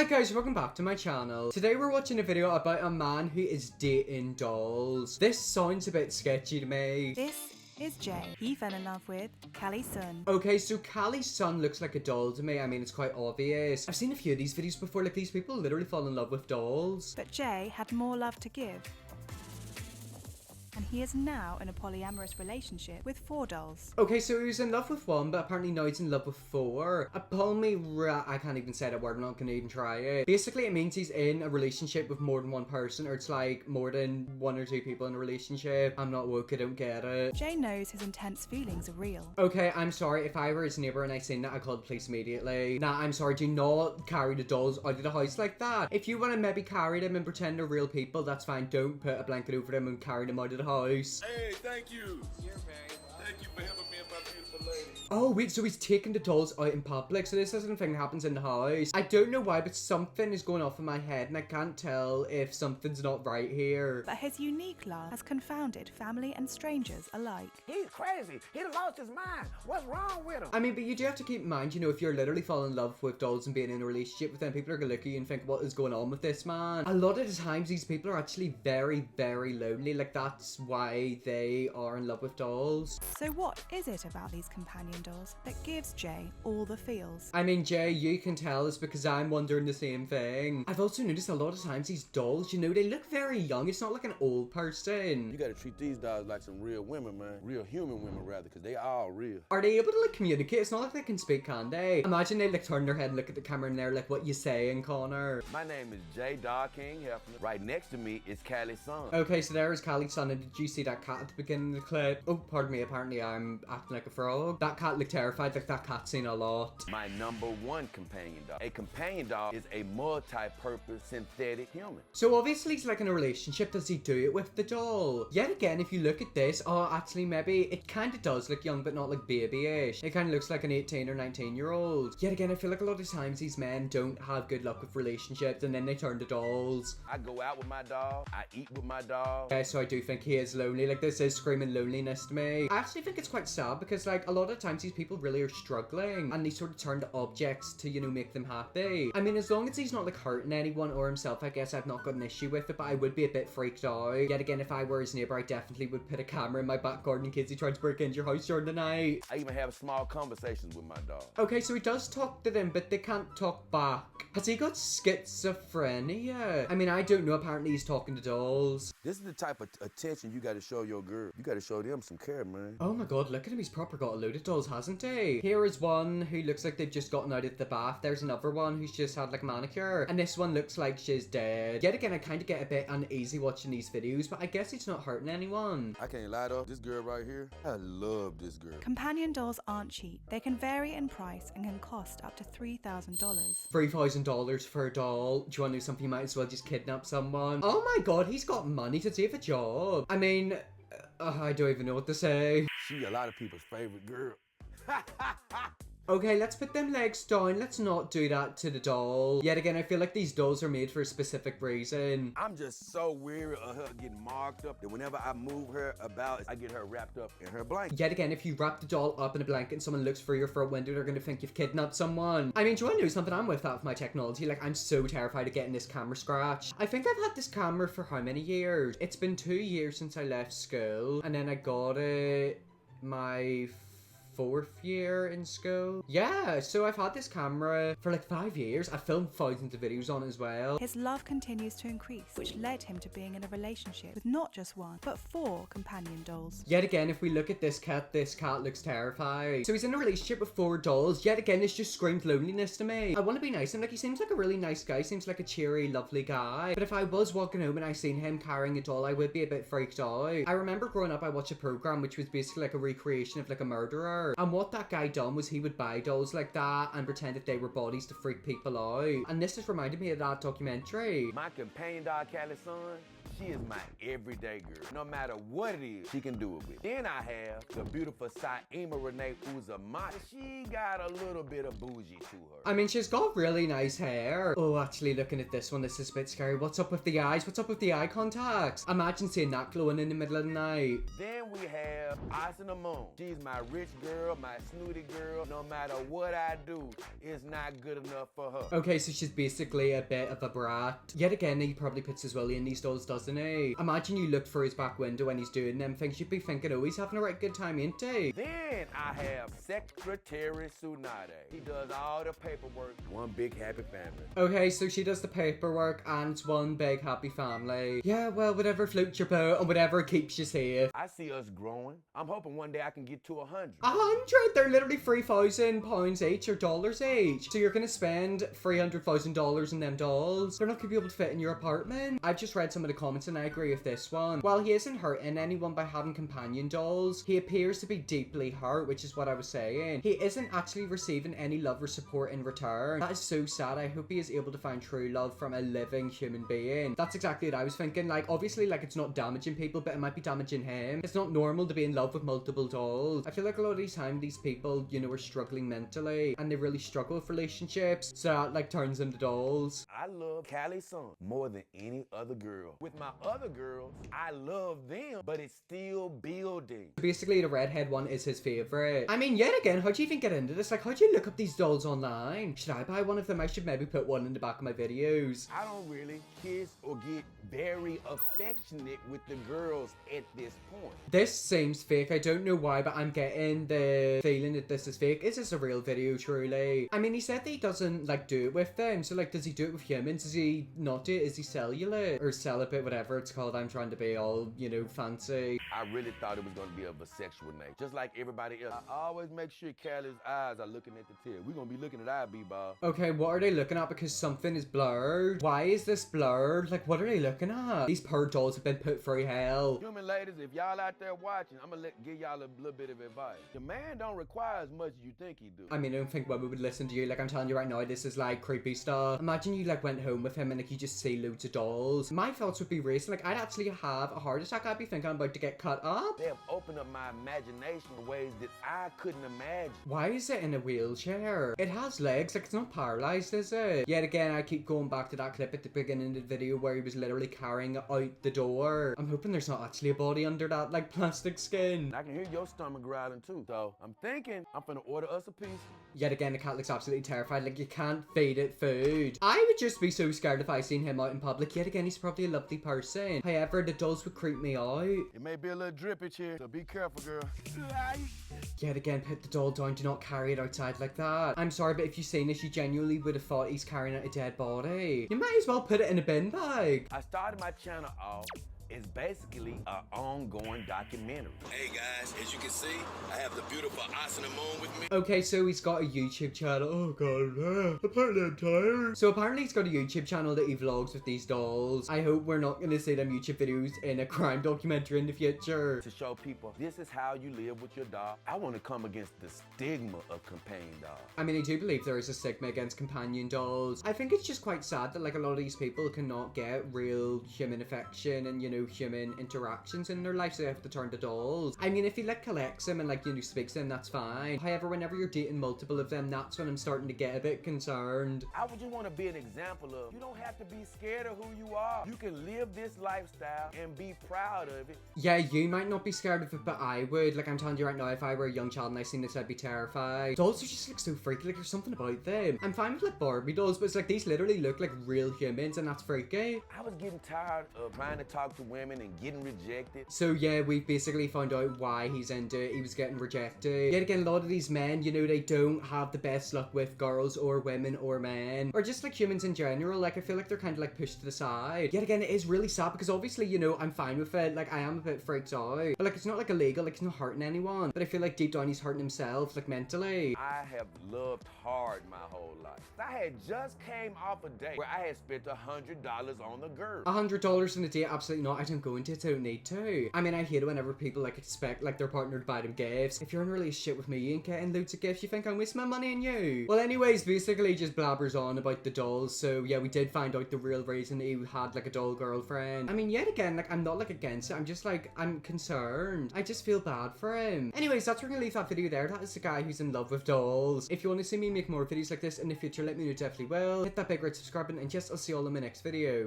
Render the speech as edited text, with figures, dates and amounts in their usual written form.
Hi guys, welcome back to my channel. Today we're watching a video about a man who is dating dolls. This sounds a bit sketchy to me. This is Jay. He fell in love with Callie Sun. Okay, so Callie's son looks like a doll to me. I mean, it's quite obvious. I've seen a few of these videos before, like these people literally fall in love with dolls. But Jay had more love to give. And he is now in a polyamorous relationship with 4 dolls. Okay, so he was in love with 1, but apparently now he's in love with 4. I can't even say that word, I'm not gonna even try it. Basically, it means he's in a relationship with more than 1 person, or it's like more than 1 or 2 people in a relationship. I'm not woke, I don't get it. Jay knows his intense feelings are real. Okay, I'm sorry, if I were his neighbour and I seen that, I'd call the police immediately. Nah, I'm sorry, do not carry the dolls out of the house like that. If you want to maybe carry them and pretend they're real people, that's fine. Don't put a blanket over them and carry them out of the house. Hey, thank you. You're very welcome. Thank you for helping me and my beautiful lady. Oh wait, so he's taking the dolls out in public, so this isn't a thing that happens in the house. I don't know why, but something is going off in my head and I can't tell if something's not right here. But his unique love has confounded family and strangers alike. He's crazy. He lost his mind. What's wrong with him? I mean, but you do have to keep in mind, you know, if you're literally falling in love with dolls and being in a relationship with them, people are gonna look at you and think, what is going on with this man? A lot of the times, these people are actually very, very lonely. Like, that's why they are in love with dolls. So what is it about these companion dolls that gives Jay all the feels? I mean, Jay, you can tell it's because I'm wondering the same thing. I've also noticed a lot of times these dolls, you know, they look very young. It's not like an old person. You gotta treat these dolls like some real women, man. Real human women, rather, because they all real. Are they able to, like, communicate? It's not like they can speak, can they? Imagine they, like, turn their head and look at the camera and they're like, what you saying, Connor? My name is Jay Dog King Hefner. Right next to me is Callie's son. Okay, so there is Callie's son, and did you see that cat at the beginning of the clip? Oh, pardon me, apparently I'm acting like a frog. That cat looked terrified, like that cat's seen a lot. My #1 companion dog. A companion dog is a multi-purpose synthetic human. So obviously he's like in a relationship. Does he do it with the doll? Yet again, if you look at this, oh, actually maybe it kind of does look young, but not like babyish. It kind of looks like an 18 or 19-year-old. Yet again, I feel like a lot of times these men don't have good luck with relationships, and then they turn to dolls. I go out with my dog. I eat with my dog. Yeah, so I do think he is lonely. Like, this is screaming loneliness to me. I actually think it's quite sad because, like, a lot of times these people really are struggling and they sort of turn to objects to, you know, make them happy. I mean, as long as he's not, like, hurting anyone or himself, I guess I've not got an issue with it, but I would be a bit freaked out. Yet again, if I were his neighbor, I definitely would put a camera in my back garden in case he tried to break into your house during the night. I even have small conversations with my dog. Okay, so he does talk to them, but they can't talk back. Has he got schizophrenia? I mean, I don't know. Apparently he's talking to dolls. This is the type of attention you gotta show your girl. You gotta show them some care, man. Oh my god, look at him. He's proper got a load of dolls, hasn't he? Here is one who looks like they've just gotten out of the bath. There's another one who's just had like a manicure. And this one looks like she's dead. Yet again, I kind of get a bit uneasy watching these videos, but I guess it's not hurting anyone. I can't lie though. This girl right here, I love this girl. Companion dolls aren't cheap. They can vary in price and can cost up to $3,000. $3,000 for a doll. Do you want to do something? You might as well just kidnap someone. Oh my god, he's got money to save a job. I mean, I don't even know what to say. She a lot of people's favorite girl. Okay, let's put them legs down. Let's not do that to the doll. Yet again, I feel like these dolls are made for a specific reason. I'm just so weary of her getting marked up that whenever I move her about, I get her wrapped up in her blanket. Yet again, if you wrap the doll up in a blanket and someone looks through your front window, they're gonna think you've kidnapped someone. I mean, do you want to know something? I'm with that with my technology. Like, I'm so terrified of getting this camera scratched. I think I've had this camera for how many years? It's been 2 years since I left school, and then I got it my 4th year in school. Yeah, so I've had this camera for like 5 years. I've filmed thousands of videos on it as well. His love continues to increase, which led him to being in a relationship with not just 1, but 4 companion dolls. Yet again, if we look at this cat looks terrified. So he's in a relationship with 4 dolls. Yet again, this just screams loneliness to me. I want to be nice to him. Like, he seems like a really nice guy. Seems like a cheery, lovely guy. But if I was walking home and I seen him carrying a doll, I would be a bit freaked out. I remember growing up, I watched a program which was basically like a recreation of like a murderer. And what that guy done was he would buy dolls like that and pretend that they were bodies to freak people out. And this just reminded me of that documentary. My companion dog, Callie's son, She is my everyday girl. No matter what it is, she can do it with. Then I have the beautiful Saima Renee Uzumaki. She got a little bit of bougie to her. I mean, she's got really nice hair. Oh, actually, looking at this one, this is a bit scary. What's up with the eyes? What's up with the eye contacts? Imagine seeing that glowing in the middle of the night. Then we have Asuna Moon. She's my rich girl, my snooty girl. No matter what I do, it's not good enough for her. Okay, so she's basically a bit of a brat. Yet again, he probably puts his willy in these dolls, doesn't he? Imagine you looked for his back window when he's doing them things. You'd be thinking, oh, he's having a right good time, ain't he? Then I have Secretary Tsunade. He does all the paperwork. One big happy family. Okay, so she does the paperwork and it's one big happy family. Yeah, well, whatever floats your boat and whatever keeps you safe. I see us growing. I'm hoping one day I can get to 100. 100? They're literally £3,000 each or dollars each. So you're gonna spend $300,000 in them dolls. They're not gonna be able to fit in your apartment. I've just read some of the comments and I agree with this one. While he isn't hurting anyone by having companion dolls, he appears to be deeply hurt, which is what I was saying. He isn't actually receiving any love or support in return. That is so sad. I hope he is able to find true love from a living human being. That's exactly what I was thinking. Like, obviously, like, it's not damaging people, but it might be damaging him. It's not normal to be in love with multiple dolls. I feel like a lot of these times, these people, you know, are struggling mentally and they really struggle with relationships. So that, like, turns them to dolls. I love Callie Sun more than any other girl. With my other girls, I love them, but it's still building. Basically, the redhead one is his favorite. I mean, yet again, how'd you even get into this? Like, how'd you look up these dolls online? Should I buy one of them? I should maybe put one in the back of my videos. I don't really kiss or get very affectionate with the girls at this point. This seems fake. I don't know why, but I'm getting the feeling that this is fake. Is this a real video, truly? I mean, he said that he doesn't, like, do it with them. So, like, does he do it with humans? Does he not do it? Is he cellular? Or celibate, whatever it's called. I'm trying to be all, you know, fancy. I really thought it was going to be of a sexual nature. Just like everybody else. I always make sure Callie's eyes are looking at the tail. We're going to be looking at our B-ball. Okay, what are they looking at? Because something is blurred. Why is this blurred? Like, what are they looking at? These poor dolls have been put through hell. Human ladies, if y'all out there watching, I'm going to give y'all a little bit of advice. The man don't require as much as you think he do. I mean, I don't think women would listen to you. Like, I'm telling you right now, this is like creepy stuff. Imagine you like went home with him and like you just see loads of dolls. My thoughts would be racing. Like, I'd actually have a heart attack. I'd be thinking I'm about to get cut up. They have opened up my imagination in ways that I couldn't imagine. Why is it in a wheelchair? It has legs. Like, it's not paralyzed, is it? Yet again, I keep going back to that clip at the beginning of the video where he was literally carrying it out the door. I'm hoping there's not actually a body under that like plastic skin. I can hear your stomach growling too. So I'm thinking I'm finna order us a piece. Yet again, the cat looks absolutely terrified. Like, you can't feed it food. I would just be so scared if I seen him out in public. Yet again, he's probably a lovely person. However, the dolls would creep me out. It may be a little drippage here, so be careful, girl. Yet again, put the doll down. Do not carry it outside like that. I'm sorry, but if you seen this, you genuinely would have thought he's carrying out a dead body. You might as well put it in a bin bag. I started my channel off. It's basically an ongoing documentary. Hey guys, as you can see, I have the beautiful Asuna Moon with me. Okay, so he's got a YouTube channel. Oh god, apparently I'm tired. So apparently he's got a YouTube channel that he vlogs with these dolls. I hope we're not gonna see them YouTube videos in a crime documentary in the future. To show people, this is how you live with your dog. I want to come against the stigma of companion dogs. I mean, I do believe there is a stigma against companion dolls. I think it's just quite sad that like a lot of these people cannot get real human affection and, you know, human interactions in their life, so they have to turn to dolls. I mean, if he like collects them and like, you know, speaks to them, that's fine. However, whenever you're dating multiple of them, that's when I'm starting to get a bit concerned. I would just want to be an example of, you don't have to be scared of who you are. You can live this lifestyle and be proud of it. Yeah, you might not be scared of it, but I would. Like, I'm telling you right now, if I were a young child and I seen this, I'd be terrified. Dolls are just like so freaky. Like, there's something about them. I'm fine with like Barbie dolls, but it's like these literally look like real humans, and that's freaky. I was getting tired of trying to talk to women and getting rejected. So yeah, we basically found out why he's into it. He was getting rejected. Yet again, a lot of these men, you know, they don't have the best luck with girls or women or men, or just like humans in general. Like, I feel like they're kind of like pushed to the side. Yet again, it is really sad because obviously, you know, I'm fine with it. Like, I am a bit freaked out, but like, it's not like illegal. Like, it's not hurting anyone, but I feel like deep down he's hurting himself, like mentally. I have loved hard my whole life. I had just came off a date where I had spent $100 on the girl. $100 in a date? Absolutely not. I don't go into it, so I don't need to. I mean, I hate it whenever people like expect like their partner to buy them gifts. If you're in a relationship with me, you ain't getting loads of gifts. You think I'm wasting my money on you? Well, anyways, basically just blabbers on about the dolls. So yeah, we did find out the real reason he had like a doll girlfriend. I mean, yet again, like I'm not like against it. I'm just like, I'm concerned. I just feel bad for him. Anyways, that's where we're gonna leave that video there. That is the guy who's in love with dolls. If you want to see me make more videos like this in the future, let me know, definitely will. Hit that big red subscribe button, and yes, I'll see you all in my next video.